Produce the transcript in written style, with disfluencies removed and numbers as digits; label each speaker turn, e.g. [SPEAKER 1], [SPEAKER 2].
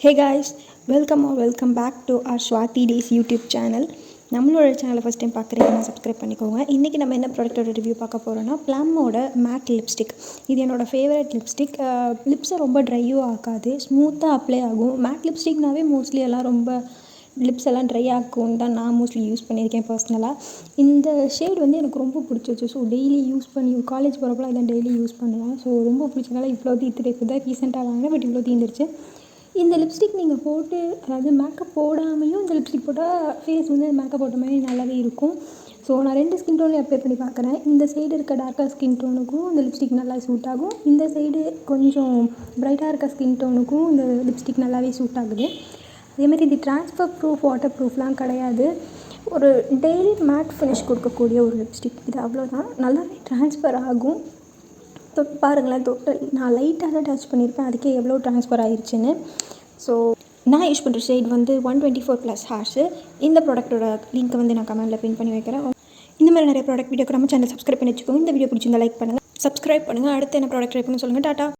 [SPEAKER 1] Hey guys, welcome back to our Swati Days YouTube channel. நம்மளோட சேனலை first time பார்க்குறீங்கன்னா subscribe பண்ணிக்கோங்க. இன்றைக்கி நம்ம என்ன ப்ராடக்ட்டோட ரிவ்யூ பார்க்க போகிறோன்னா ப்ளம்மோட மேட் லிப்ஸ்டிக். இது என்னோடய ஃபேவரட் லிப்ஸ்டிக். லிப்ஸை ரொம்ப ட்ரையும் ஆகாது, ஸ்மூத்தாக அப்ளை ஆகும். மேட் லிப்ஸ்டிக்னாவே மோஸ்ட்லி எல்லாம் ரொம்ப லிப்ஸ் எல்லாம் ட்ரை ஆக்கும்னு தான் நான் மோஸ்ட்லி யூஸ் பண்ணியிருக்கேன் பர்சனலாக. இந்த ஷேட் வந்து எனக்கு ரொம்ப பிடிச்சிச்சு. ஸோ டெய்லி யூஸ் பண்ணி காலேஜ் போகிறப்பலாம் இதான் டெய்லி யூஸ் பண்ணுவேன். ஸோ ரொம்ப பிடிச்சனால இவ்வளோ தீர்த்துட்டு இப்போ தான் ரீசெண்டாக வாங்கினேன், பட் இவ்வளோ தீர்ந்துருச்சு. இந்த லிப்ஸ்டிக் நீங்கள் போட்டு, அதாவது மேக்கப் போடாமையும் இந்த லிப்ஸ்டிக் போட்டால் ஃபேஸ் வந்து மேக்கப் போட்ட மாதிரி நல்லாவே இருக்கும். ஸோ நான் 2 ஸ்கின் டோன்லையும் அப்ளை பண்ணி பார்க்குறேன். இந்த சைடு இருக்க டார்க்கர் ஸ்கின் டோனுக்கும் இந்த லிப்ஸ்டிக் நல்லா சூட் ஆகும். இந்த சைடு கொஞ்சம் ப்ரைட்டாக இருக்க ஸ்கின் டோனுக்கும் இந்த லிப்ஸ்டிக் நல்லாவே சூட் ஆகுது. அதேமாதிரி இது ட்ரான்ஸ்ஃபர் ப்ரூஃப், வாட்டர் ப்ரூஃப்லாம் கிடையாது. ஒரு டெய்லி மேட் ஃபினிஷ் கொடுக்கக்கூடிய ஒரு லிப்ஸ்டிக் இது. அவ்வளோதான், நல்லாவே ட்ரான்ஸ்ஃபர் ஆகும். தொட்டு பாருங்களேன், தொட்டு நான் லைட்டாக தான் டச் பண்ணியிருப்பேன், அதுக்கே எவ்வளோ ட்ரான்ஸ்ஃபர் ஆயிடுச்சுன்னு. ஸோ நான் யூஸ் பண்ணுற ஷேட் வந்து 124+ ஹேர்ஸு. இந்த ப்ராடக்ட்டோட லிங்க்கை வந்து நான் கமெண்ட்டில் பின் பண்ணி வைக்கிறேன். இந்த மாதிரி நிறைய ப்ராடக்ட் வீடியோக்கு நம்ம சேனல் சப்ஸ்கிரைப் பண்ணி வச்சுக்கோங்க. இந்த வீடியோ பிடிச்சிருந்தா லைக் பண்ணுங்கள், சப்ஸ்கிரைப் பண்ணுங்கள். அடுத்து என்ன ப்ராடக்ட் இருக்குன்னு சொல்லுங்கள். டாட்டா.